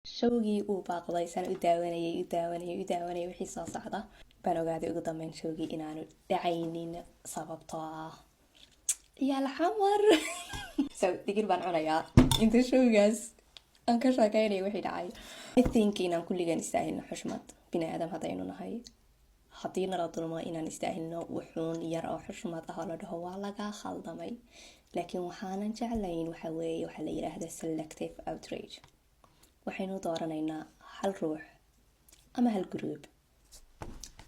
showgii uu baaqday san u daawanayay wixii soo socda baan ogaaday ugu dambeyn showgii inaanu dhacaynin sababtoo ah ciyaal xamar so digir baan cunayaa inta showgaas aan ka sheekeynaya wixii dhacay. I think inaan kulligan istaahilno xushmad bini aadam haddaynu nahay, haddii nala dulmo inaan istaahilno wuxuun yar oo xushmad ah oo la dhaho waa lagaa khaldamay. laakiin waxaanan jeclayn waxaa la yiraahda selective outrage. waxaynu dooranaynaa hal ruux ama hal group,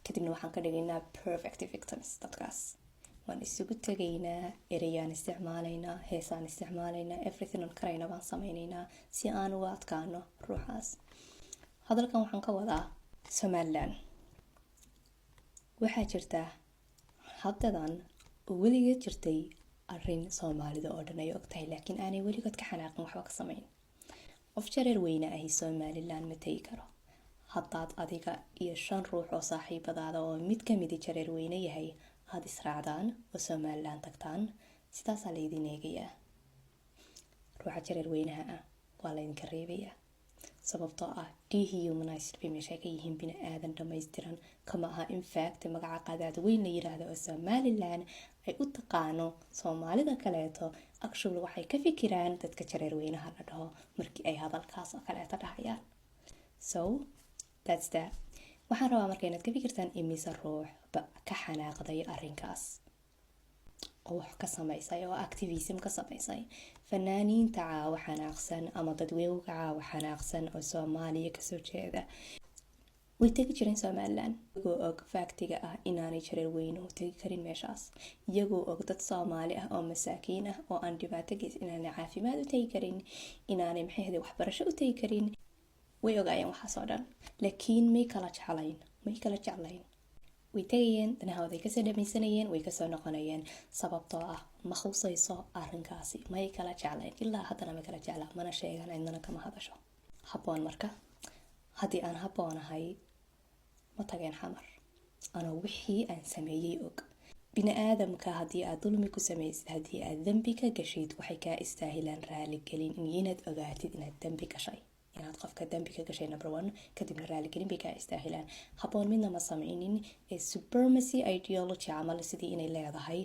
kadibna waxaan ka dhigaynaa perfect victims. dadkaas waan isugu tegaynaa, ereyaan isticmaalaynaa, heesaan isticmaalaynaa, everything on karayna baan sameynaynaa si aan uga adkaano ruuxaas. hadalkan waxaan ka wadaa Somaliland. waxaa jirta haddadan weligeed jirtay arrin Soomaalida oo dhan ay ogtahay, laakiin aanay weligood ka xanaaqin waxba ka samayn. qof jareer weyne ahi Somaliland ma tegi karo. haddaad adiga iyo 5 ruux oo saaxiibadaada oo mid ka midi jareer weyne yahay aad israacdaan oo Somaliland tagtaan, sidaasaa laydin eegayaa. ruuxa jareer weynaha ah waa laydinka reebayaa, sababtoo ah dehumanized bay meesha ka yihiin bini aadan dhammaystiran. kama aha in fact magaca qadaad weyn la yiraahdo oo Somaliland ay u taqaano Soomaalida kaleeto, actually waxay ka fikiraan dadka jareer weynaha la dhaho markii ay hadalkaas oo kaleeto dhahayaan. So that's that. waxaan rabaa marka inaad ka fikirtaan imisa ruux ka xanaaqday arrinkaas oo wax ka samaysay oo activism ka samaysay. fanaaniinta caawa xanaaqsan ama dadweynaha caawa xanaaqsan oo Soomaaliya kasoo jeeda way tegi jireen Somaliland iyagoo og faktiga ah inaanay jareer weyne u tegi karin meeshaas, iyagoo og dad Soomaali ah oo masaakiin ah oo aan dhibaato geysan, inaanay caafimaad u tegi karin, inaanay waxbarasho u tegi karin. way ogaayeen waxaas oo dhan, laakiin may kala jeclayn. way tegayeen, danahooday kasoo dhamaysanayeen, way kasoo noqonayeen, sababtoo ah ma khusayso arrinkaasi. may kala jeclayn, ilaa haddana ma kala jeclaa, mana sheegan, cidnana kama hadasho. habboon marka haddii aan habboonahay ma tageen xamar anoo wixii aan sameeyey og. bini aadamka haddii aad dulmi ku samaysid, haddii aad dambi ka gashid, waxay kaa istaahilaan raaligelin inaad ogaatid inaad dambi gashay, inaad qofka dambi ka gashay number 1, kadibna raaligelin bay kaa istaahilaan. habboon midna ma sameynin ee supremacy ideology camal sidii inay leedahay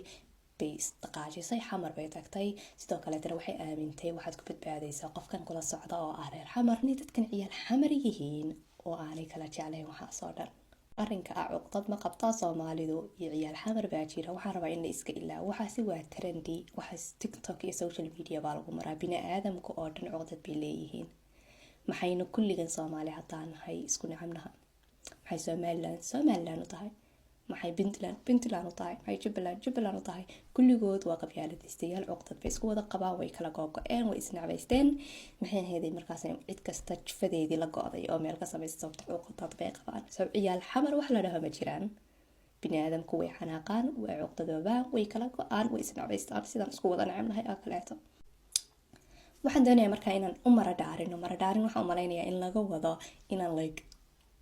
bay isdaqaajisay, xamar bay tagtay. sidoo kaleetana waxay aamintay waxaad ku badbaadaysaa qofkan kula socda oo ah reer xamar, ni dadkan ciyaal xamar yihiin oo aanay kala jeclayn waxaas oo dhan. arrinka ah cuqdad ma qabtaa Soomaalidu iyo ciyaal xamar baa jira, waxaan rabaa in la iska ilaa. waxaasi waa trendy, waxaas TikTok iyo social media baa lagu maraa. bini aadamka oo dhan cuqdad bay leeyihiin. maxaynu kulligan Soomaali haddaan nahay isku nicamnaha? maxay Somaliland u tahay? maxay Puntland u tahay? maxay Jubbaland u tahay? kulligood waa qabyaaladiistayaal, cuqdad bay isku wada qabaan, way kala googo-een, way isnacbaysteen. maxay ahaydeen markaas cid kasta jifadeedii la go'day oo meel ka samaysa sababta cuqdad bay qabaan. soo ciyaal xamar wax la dhaho ma jiraan. bini aadamku way xanaaqaan, way cuqdadoobaan, way kala go-aan, way isnacbaystaan, sidaan isku wada nicamnahay oo kaleeto. waxaan doonayaa markaa inaan u maradhaarin waxaan u malaynayaa in laga wado inaan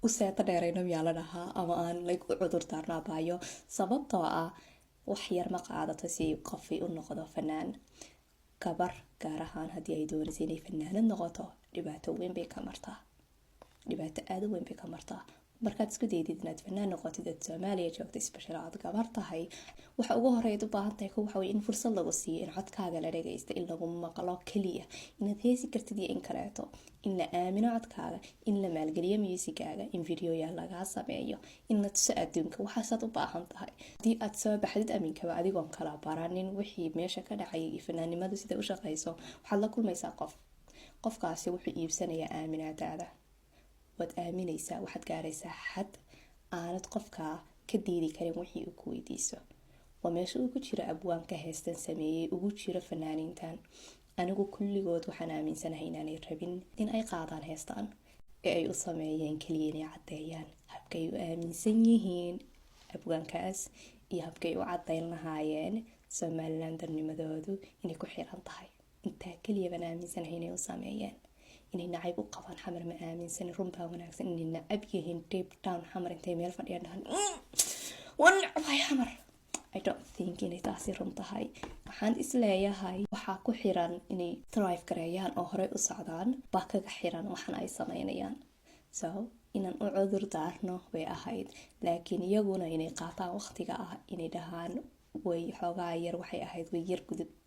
u seeto dheerayno miyaa la dhahaa, ama aan u cudur daarnaabaayo. sababtoo ah wax yar ma qaadato si qofii u noqdo fanaan. gabar gaar ahaan haddii ay doonaysa inay fanaanad noqoto, dhibaato weyn bay ka martaa, dhibaato aad u weyn bay ka martaa. markaad isku daydid inaad fanaan noqotid aad Soomaaliya joogto, especially aad gabar tahay, waxa ugu horeeya u baahan tahay waxa weeye in fursad lagu siiyo, in codkaaga la dhageysto, in lagu maqlo kaliya, inaad heesi kartid iyo in kaleeto, in la aamino codkaaga, in la maalgeliyo muusigaaga, in videoyaal lagaa sameeyo, in la tuso adduunka. waxaasaad u baahan tahay. haddii aad soo baxdid aminkaba adigoon kala baranin wixii meesha ka dhacayay iyo fanaannimadu sida u shaqeyso, waxaad la kulmaysaa qofkaasi wuxuu iibsanayaa aaminaadaada. waad aaminaysaa, waxaad gaaraysaa xad aanad qofka ka diidi karin wixii uu ku weydiiso. waa meesha uu ku jiro abwaanka heestan sameeyey, ugu jiro fanaaniintan. anigu kulligood waxaan aaminsanahay inaanay rabin in ay qaadaan heestan, ee ay u sameeyeen keliya inay caddeeyaan habkay u aaminsan yihiin abwaankaas iyo habkay u caddayn lahaayeen Somalilandarnimadoodu inay ku xiran tahay. intaa keliya baan aaminsanahay inay u sameeyeen. inay nacayb u qabaan xamar ma aaminsan, runbaa wanaagsan inay nacab yihiin deep down xamar intay meel fadhiyaan dhahan waan nacbay xamar. I don't think inay taasi run tahay. Waxaan isleeyahay waxaa ku xiran inay thrive gareeyaan oo horey u socdaan baa kaga xiran waxan ay sameynayaan. So inaan u cudur daarno way ahayd, laakiin iyaguna inay qaataan waqtiga ah inay dhahaan way xoogaa yar waxay ahayd way yar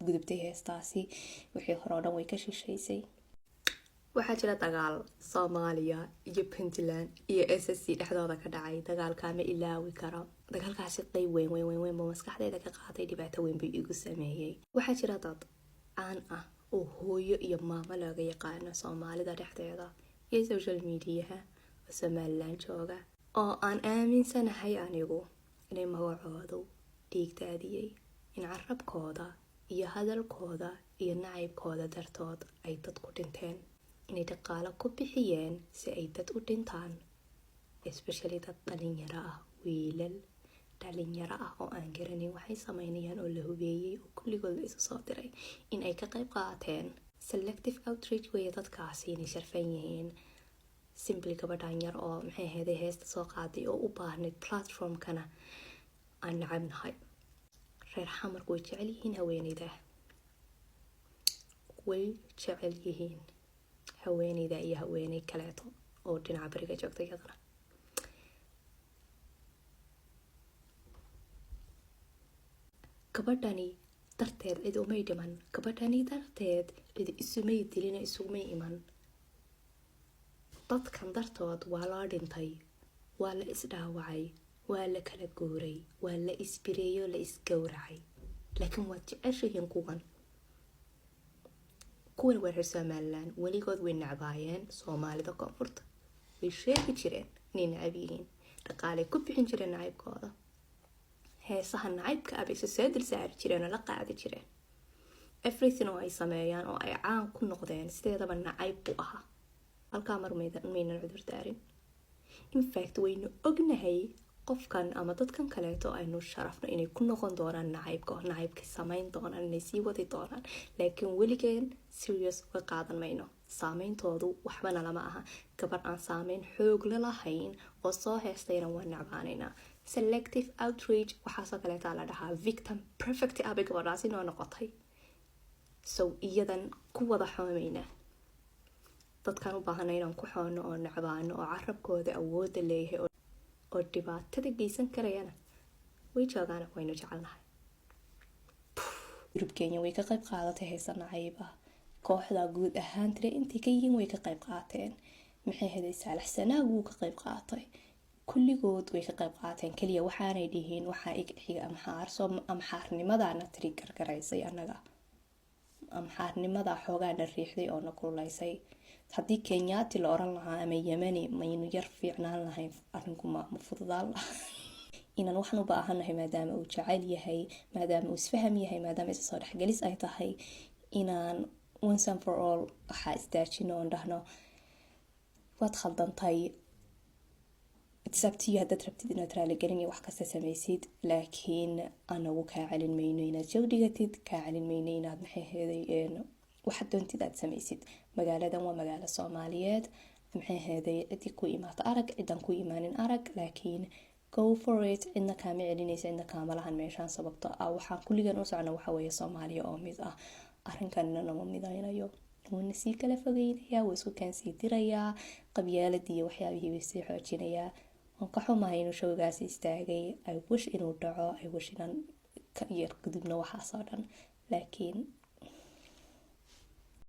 gudubtay heestaasi, wixii hore oo dhan way ka shisheysay. Waxaa jira dagaal Soomaaliya iyo Puntland iyo SSC dhexdooda ka dhacay. Dagaalkaa ma ilaawi karo. Dagaalkaasi qayb weyn buu maskaxdayda ka qaatay, dhibaato weyn buu igu sameeyey. Waxaa jira dad caan ah oo hooyo iyo maamo looga yaqaano Soomaalida dhexdeeda iyo social mediaha oo Somaliland jooga, oo aan aaminsanahay anigu inay magacoodu dhiigdaadiyey, in carabkooda iyo hadalkooda iyo nacaybkooda dartood ay dad ku dhinteen, inay dhaqaalo ku bixiyeen si ay dad u dhintaan, especially dad dhalinyaro ah, wiilal dhalinyaro ah oo aan garanin waxay sameynayaan oo la hubeeyey oo kulligood la isu soo diray in ay ka qayb qaateen. Selective outrage weeye dadkaasi inay sharfan yihiin. Simply gabadhan yar oo maxay ahayd heesta soo qaaday oo u baahnayd platformkana aan nacabnahay. Reer xamarku way jecel yihiin haweeneyda, way jecel yihiin haweeneyda iyo haweeney kaleeto oo dhinaca bariga joogta iyadana. gabadhani darteed cid umay dhiman, gabadhani darteed cid isumay dilina isumay iman. Dadkan dartood waa loo dhintay, waa la isdhaawacay, waa la kala guuray, waa la isbireeyo, la isgowracay. laakiin waad jeceshihiin kuwan waa reer Somaliland. weligood way nacbaayeen Soomaalida koonfurta, way sheegi jireen inay nacab yihiin, dhaqaalay ku bixin jireen nacaybkooda, heesaha nacaybka ah bay soo dil saari jireen oo la qaadi jireen. Everything oo ay sameeyaan oo ay caan ku noqdeen sideedaba nacayb buu ahaa. halkaa mar maynan cudur daarin. In fact waynu ognahay qofkan ama dadkan kaleeto aynu sharafno inay ku noqon doonaan nacaybka samayn doonaan, inay sii wadi doonaan, laakiin weligeen serious uga qaadan mayno. saameyntoodu waxbana lama aha. gabar aan saameyn xoog lahayn oo soo heestayna waa nacbaanaynaa. Selective outrage waxaasoo kaleetaa la dhahaa. Victim perfect ah bay gabadhaasi noo noqotay. So iyadan ku wada xoomayna. dadkan u baahanay inaan ku xoono oo nacbaano oo carabkooda awoodda leeyahay oo dhibaatada geysan karayana way joogaan, waynu jecelnahay. Yurub Kenya way ka qayb qaadatay heesa nacayb ah. kooxda guud ahaan tire intii ka yihiin way ka qayb qaateen. maxay haday Saalax Sanaag wuu ka qayb qaatay. kulligood way ka qayb qaateen. kaliya waxaanay dhihiin waxaa xiga amxaarnimadana tiri gargaraysay annaga. amxaarnimada xoogaana riixday oo na kululaysay. haddii Kenyaati la oran lahaa ama Yemeni maynu yar fiicnaan lahayn, arrinku ma fududaan lahaa. inaan waxaan u baahanahay maadaama uu jecel yahay, maadaama uu isfaham yahay, maadaama isa soo dhexgelis ay tahay, inaan once and for all waxaa isdaajino oon dhahno waad khaldantay, it's up to you haddaad rabtid inaad raaligelin iyo wax kasta samaysid, laakiin anagu kaa celin mayno inaad jaw dhigatid, kaa celin mayno inaad maxay heeday waxaad doontid aad samaysid. magaaladan waa magaalo Soomaaliyeed, maxay heeday cidii ku imaata arag, cidan ku imaanin arag, laakiin go for it. cidna kaama celinaysa, cidna kaama lahan meeshaan, sababtoo ah waxaan kulligan u socno waxa weeye Soomaaliya oo mid ah. arrinkanna nama midaynayo, wuuna sii kala fogeynayaa, wuu isku kaansii dirayaa, qabyaaladii iyo waxyaabihii way sii xoojinayaa. waan ka xumahay inuu showgaasi istaagay. I wish inuu dhaco, I wish inaan ka yar gudubno waxaasoo dhan, laakiin